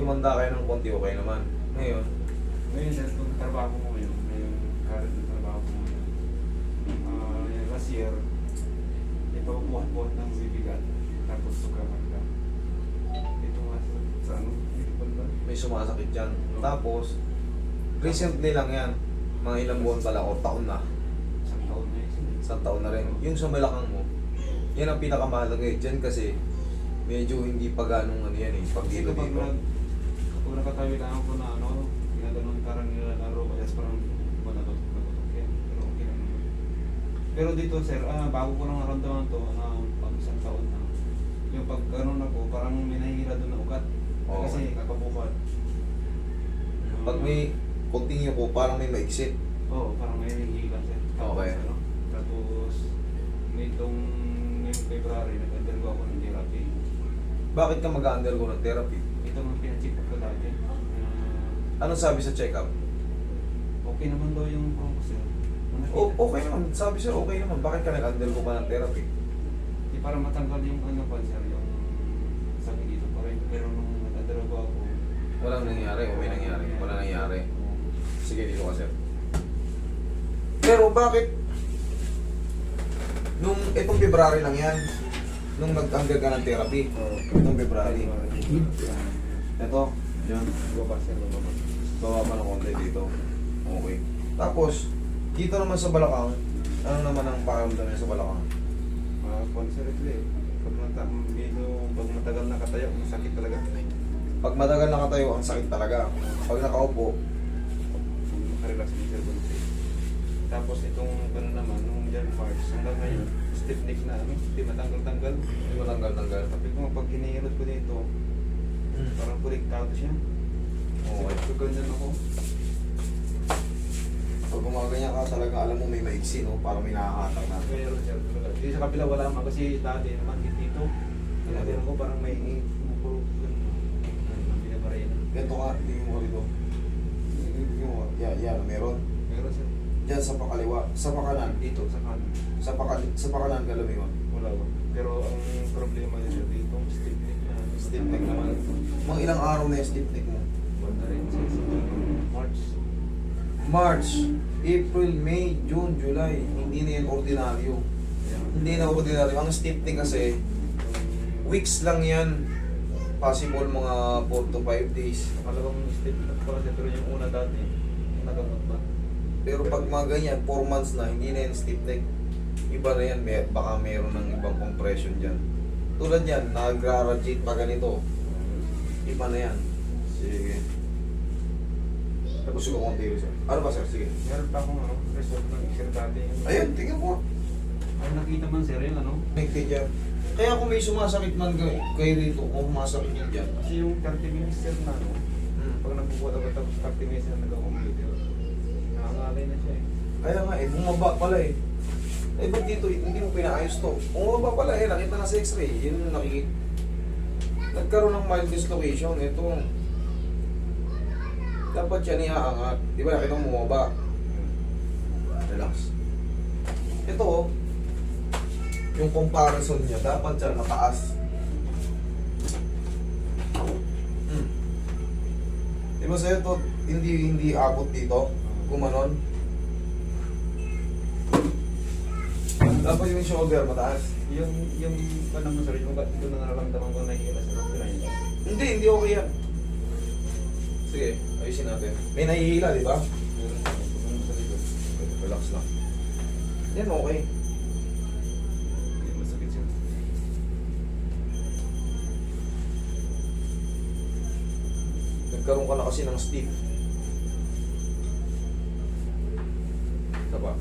tumanda kayo ng konti, okay naman. Ngayon, Ngayon, sir, itong trabaho ko ngayon, yung current na trabaho ko ngayon, yung last year, ito buhat-buhat ng bibigat, tapos suka-karga. Ito nga sa ano, hindi ko ba? may sumasakit dyan. Tapos, recently lang yan. Mga ilang buwan pala o taon na. Isang taon na yun. Isang taon na rin. Yung sa balakang mo, yan ang pinakamahalaga eh. Dyan kasi, medyo hindi pa ganong ano yan eh. Pag Kasi dito kapag dito. kapag nakatawi-tahan ko na ano, ginaganon parang nilalaro, kaya parang nagutok yan. Pero okay lang naman. Pero dito sir, bago ko lang naramdaman to, pag isang taon na. Yung pag ganon ako, parang may nahihila doon na ugat. Oo. Kasi kakabukat. Pag may continue ko, parang may maiksit. Oo, parang may hihila sir. Tapos, Okay. ano, tapos nitong ngayong February, nag-undergo ako ng therapy. Bakit ka mag-undergo ng therapy? Ito ang pinacheck up ko dati. Anong sabi sa check-up? Okay naman daw yung bronco sir. Okay naman. Sabi sir, okay naman. Bakit ka nag-undergo pa ng therapy? Di para matanggal yung ano pa sir, yung sakit dito pa rin. Pero nung nag-undergo ako, Walang nangyari o may nangyari? Walang nangyari. Sige, dito ka sir. Pero bakit? Nung itong February lang yan. Nung nag-under ka ng therapy. Itong February. Ito. Yan. baba sir, baba. Bawa pa ng konti dito. Okay. Tapos, dito naman sa balakang, ano naman ang pakiramdam niya sa balakang? Considerably, pag matagal nakatayo, masakit talaga. Pag matagal nakatayo, ang sakit talaga. Pag nakaupo, Makarelax din sir doon sir. Tapos itong ano naman, nung Jan March, hanggang ngayon, stiff neck na, ano, hindi matanggal-tanggal. hindi matanggal-tanggal. Sabi ko, pag hinihilot ko dito, parang kolektado siya. Okay. Kasi pag ganyan ako, Pag gumaganyan ka, talaga alam mo may maiksi, no? Parang may nakahatak na. mayroon siya talaga. Di sa kapila wala man kasi dati naman dito. Kaya ko parang may mukuro ang binabaray na. Ganito ka, tingin mo rito. Yan, meron. Meron siya Diyan sa pakaliwa, sa pakanan. dito sa kanan. Sa pakanan ka lumiwan. Wala ba? Pero ang problema niya dito, stiff neck na. Stiff neck naman. Mga ilang araw na yung stiff neck mo? Wala rin siya sa March. March, April, May, June, July. Hindi na yan ordinaryo. Hindi na ordinaryo. Ang stiff neck kasi, weeks lang yan. Possible mga 4 to 5 days. Talagang stiff neck pala siya, pero yung una dati, yung nagamot ba? Pero pag mga ganyan, 4 months na, hindi na yan stiff neck. Iba na yan, baka meron ng ibang compression dyan. Tulad yan, nag-radiate pa ganito. Iba na yan. Sige. Tapos ko konti rin sir. Ano ba sir? Sige. Meron pa akong result ng x-ray dati. Ayun, tingnan mo. Ay, nakita man sir yung ano, Connected yan. Kaya kung may sumasakit man kayo rito, kung sumasakit yun dyan. kasi yung 30 minutes sir na ano, pag nagbubuhat ako tapos 30 minutes na nag-computer, nakangalay na siya eh. Kaya nga eh, bumaba pala eh. Eh ba't dito, hindi mo pinaayos to? Bumaba pala eh, nakita na sa x-ray. Yun yung nakikita. Nagkaroon ng mild dislocation. Ito. Dapat yan iaangat. Di ba nakita mo bumaba? Relax. Ito oh. Yung comparison niya, dapat yan mataas. Di ba sa'yo to, hindi abot dito? Gumanon? Dapat yung shoulder mataas. Yung ano mo sir, yung dito na nararamdaman ko nahihila sa mga pinahila. Hindi okay yan. Sige, ayusin natin. May nahihila, di ba? Meron siya, ano sa likod. Relax lang. Yan, okay. Hindi masakit siya. Nagkaroon ka na kasi ng stiff. Isa pa.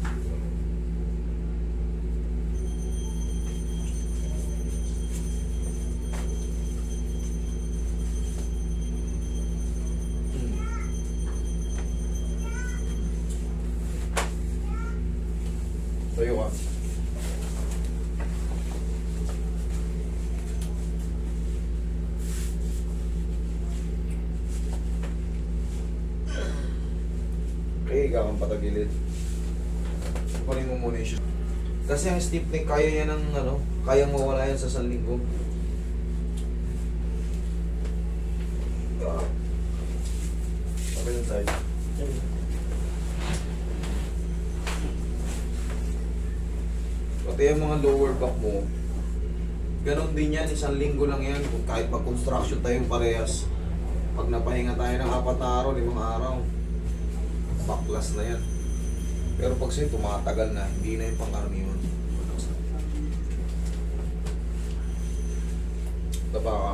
Tayo ka. Okay, higa kang patagilid. Kunin mo muna yung shoe. Kasi ang stiff neck, kaya yan ng ano, kayang mawala yan sa 1 linggo. exercise. Pati yung mga lower back mo, ganon din yan, 1 linggo lang yan. Kung kahit pag-construction tayong parehas, pag napahinga tayo ng 4 na araw, 5 araw, baklas na yan. Pero pag sa'yo, tumatagal na, hindi na yung pangkaraniwan. Taba ka.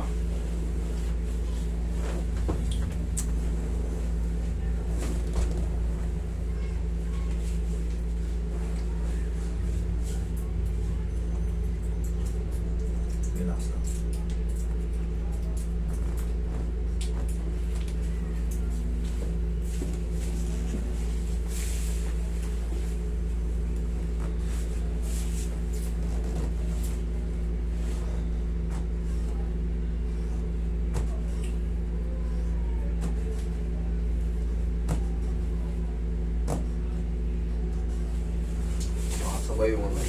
Relax lang. Makasabay yung ano.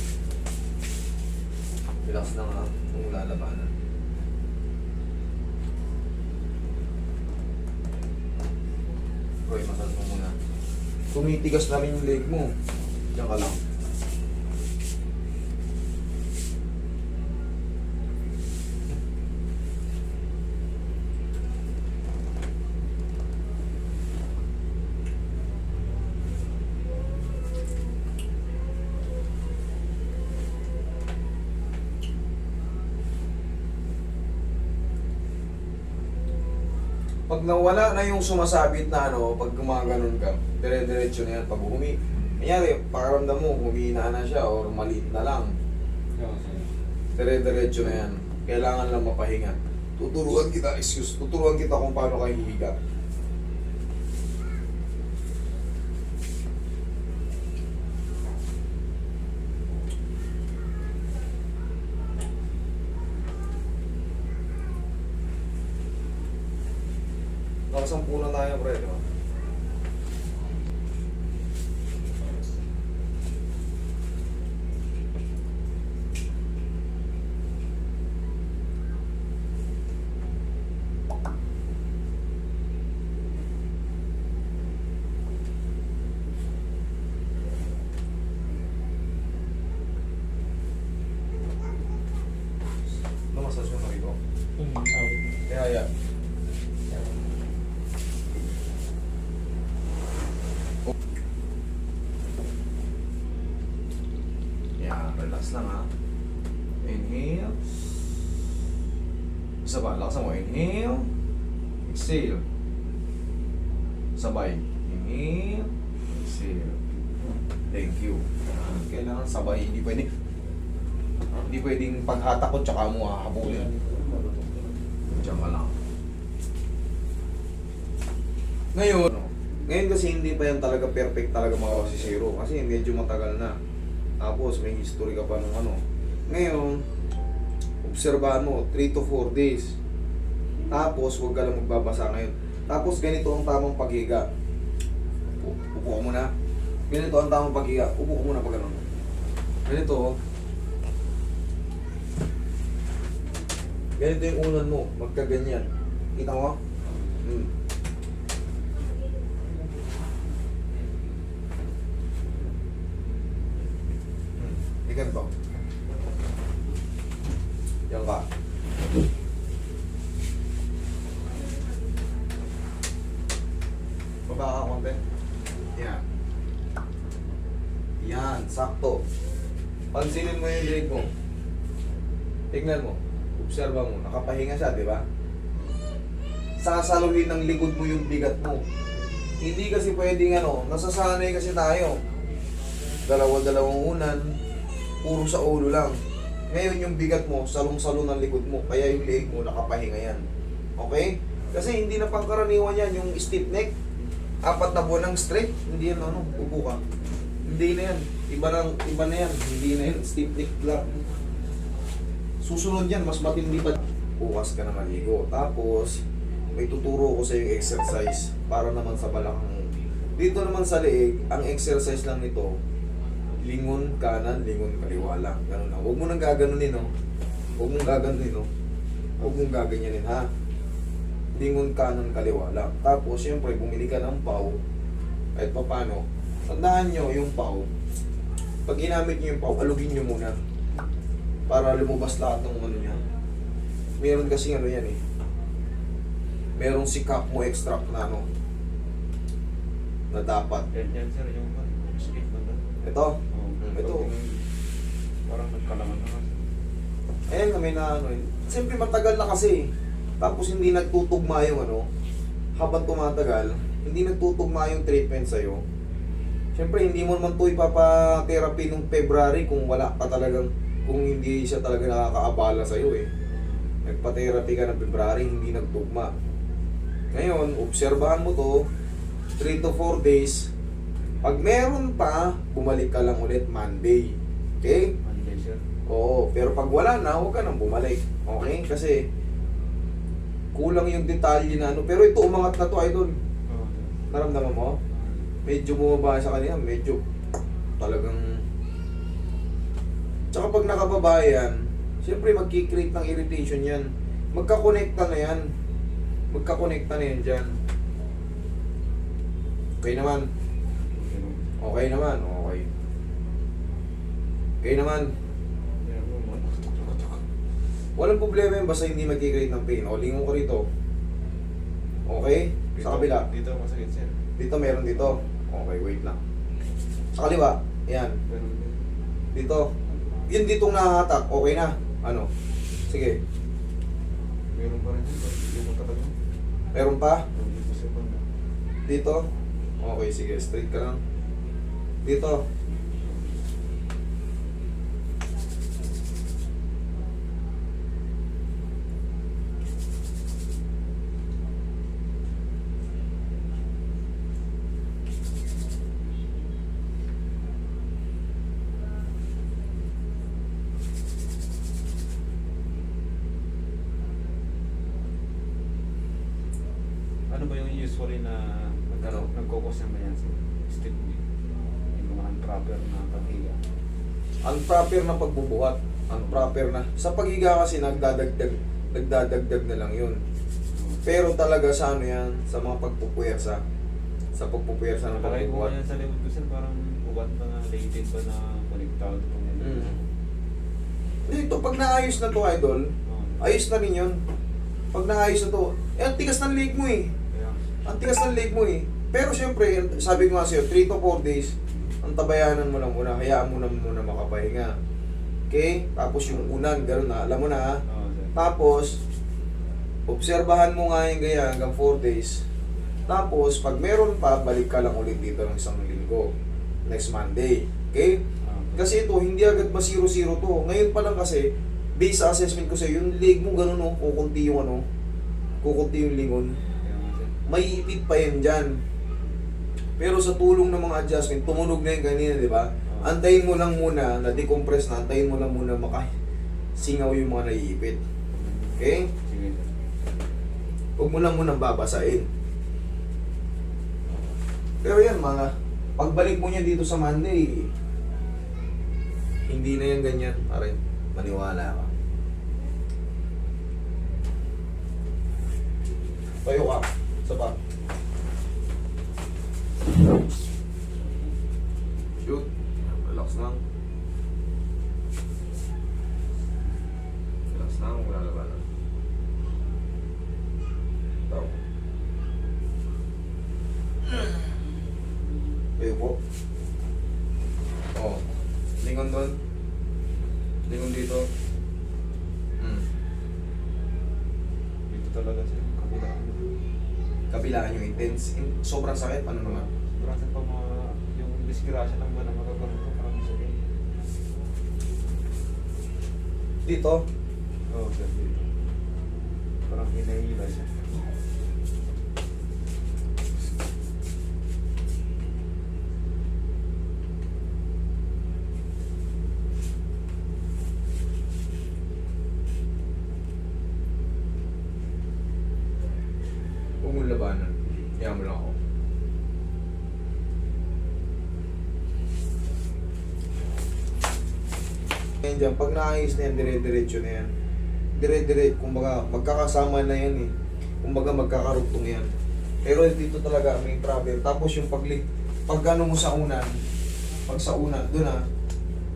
Relax lang ha, kung lalabanan. Roy, massage mo muna. Tumitigas na rin yung leg mo. Diyan ka lang. Pag nawala na yung sumasabit na ano, pag gumaganon ka, dire-diretso na yan. Pag kanyari, pakaramdam mo, humina na siya or maliit na lang. Dire-diretso na yan. Kailangan lang mapahinga. Tuturuan kita kung paano kayo hihiga. Nakasampunan tayo, pre, di ba? Lumasas yung nari ko. Kaya yan. Yan, relax lang ha. Inhale. Isa pa, lakasan mo. Inhale. Exhale. Sabay. Inhale. Exhale. Thank you. Kailangan sabay. Hindi pwedeng paghatak ko tsaka mo hahabulin. Diyan ka lang. Ngayon kasi hindi pa yan talaga perfect talaga mga kasisiro. Kasi medyo matagal na. Tapos may history ka pa ng ano. Ngayon, obserbahan mo, 3 to 4 days. Tapos, huwag ka lang magbabasa ngayon. Tapos, ganito ang tamang paghiga. Upo ka muna. Ganito ang tamang paghiga. Upo ka muna pag ganun. Ganito. Ganito yung unan mo. Magkaganyan. Kita mo? Ganito. Yan ka. Baba ka konti. Yan. Yan, sakto. Pansinin mo yung leg mo. Tignan mo. Obserba mo. Nakapahinga siya, di ba? Sasaluhin ng likod mo yung bigat mo. Hindi kasi pwedeng nasasanay kasi tayo. Dalawang unan. Puro sa ulo lang. Ngayon yung bigat mo, salong-salong ng likod mo. Kaya yung leg mo, nakapahinga yan. Okay? Kasi hindi na pangkaraniwan yan. Yung stiff neck, 4 na buwan ng straight, hindi yan upo ka. Hindi na yan. Iba na yan. Hindi na yan. Stiff neck lang. Susunod yan, mas matindi pa. Bukas ka na maligo. Tapos, may tuturo ko sa yung exercise para naman sa balakang. Dito naman sa leeg, ang exercise lang nito, lingon kanan, lingon kaliwa lang. Ganun lang. Huwag mo nang gaganunin, no? Huwag mong gaganunin, no? Huwag mong gaganyanin, ha? lingon kanan kaliwa lang. Tapos, syempre, bumili ka ng pau, kahit pa paano, tandaan nyo yung pau, pag ginamit nyo yung pau, alugin nyo muna, para lumabas lahat ng ano niya. Meron kasi ano yan eh, merong si mo extract na ano, na dapat. Yan sir, yung skip na ba? Ito, Oo. ito. Parang nagkalaman na kasi. Ayan na may na ano eh. Siyempre matagal na kasi. Tapos hindi nagtutugma yung ano. Habang tumatagal, hindi nagtutugma yung treatment sa'yo. Siyempre hindi mo naman ito ipapa-therapy nung February kung wala ka talagang, kung hindi siya talaga nakakaabala sa'yo eh. Nagpa-therapy ka ng February, hindi nagtugma. Ngayon, obserbahan mo to 3 to 4 days. Pag meron pa, bumalik ka lang ulit Monday. Okay? Monday sir. Oo, pero pag wala na, huwag ka nang bumalik. Okay? Kasi kulang yung detalye na ano. Pero ito, umangat na to, idol. Oo. Naramdaman mo? Medyo bumaba sa kanina, medyo talagang... Tsaka pag nakababa yan, siyempre magkikreate ng irritation yan. Magkakonekta na yan. Magkakonekta na yan dyan. Okay naman. Okay naman, okay. Okay naman. Walang problema yun, basta hindi magkikreate ng pain. O, lingon ko rito. Okay? Sa kabila. Dito masakit sir. Dito meron dito. Okay, wait lang. Sa kaliwa. Yan. Pero Dito. Yun ditong nahahatak. Okay na. Ano? Sige. meron pa rin sir. Yung magkatagal. Meron pa? Dito sir pa. Dito. Okay, sige. Straight ka lang. Dito. Ano ba yung usually na Ano? nagkukos naman yan sir? Stick knee. Yung mga improper na paghiga. Unproper na pagbubuhat. Unproper na. Sa paghiga kasi nagdadagdag na lang yun. Pero talaga sa ano yan, sa mga pagpupwersa. Sa pagpupwersa ng Nakakay ko pagbubuhat. yan sa likod ko sir, parang ugat pa na related pa na konektado pa yan. Dito, pag naayos na to, idol, ayos na rin yun. Pag naayos na to, ang tigas ng leg mo eh. Kaya, Ang tigas ng leg mo eh. Pero syempre, sabi ko nga sa'yo, 3 to 4 days, ang tabayanan mo lang muna, hayaan mo na muna makapahinga. Okay? Tapos yung unan, gano'n na, alam mo na ha. oo sir. Tapos, obserbahan mo nga yung gaya hanggang 4 days. Tapos, pag meron pa, balik ka lang ulit dito ng isang linggo. Next Monday. Okay? Kasi ito, hindi agad ma-0-0 to. Ngayon pa lang kasi, based sa assessment ko sa'yo, yung leg mo gano'n, no? Kukunti yung ano, kukunti yung lingon. Kaya nga sir. May ipit pa yan dyan. Pero sa tulong ng mga adjustment, tumunog na yung kanina, di ba? Antayin mo lang muna, na-decompress na, antayin mo lang muna makasingaw yung mga naiipit. Okay? Sige sir. Huwag mo lang muna babasain. Pero yan, mga pagbalik mo niya dito sa Monday, hindi na yan ganyan. Pare, maniwala ka. Tayo ka. Isa pa. Shoot. Relax lang. Relax lang. Wala na ba na. Tao. Tayo po. Oh. Lingon doon. Lingon dito. Dito talaga sir. Kabila. Kabilaan yung intense. Sobrang sakit. Ano naman? Sobrang sir pa mga, yung disgrasya lang ba na magkakaroon ko parang sakit. Dito. Oo sir, dito. Parang hinahila siya. Huwag mong labanan. Kaya mo lang ako. Ngayon dyan, pag naayos na yan, dire-diretso na yan. Dire-diretso, kumbaga, magkakasama na yan eh. Kumbaga magkakarugtong yan. Pero dito talaga may problem. Tapos yung pag ano mo sa unan, pag sa unan, doon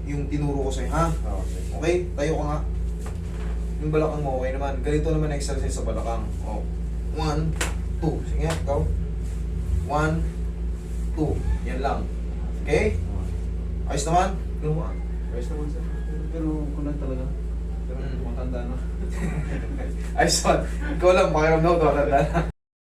yung tinuro ko sa'yo, ha? Okay. Okay? Tayo ka nga. Yung balakang mo, okay naman. Ganito naman exercise sa balakang. Oh. 1, 2. Sige, ikaw. 1, 2. Yan lang. Okay? Ayos naman? Ginawa. Ayos naman sir. Pero kunan talaga. Pero matanda na. Ayos naman. Ikaw lang, pakiramdam to. Tanda na.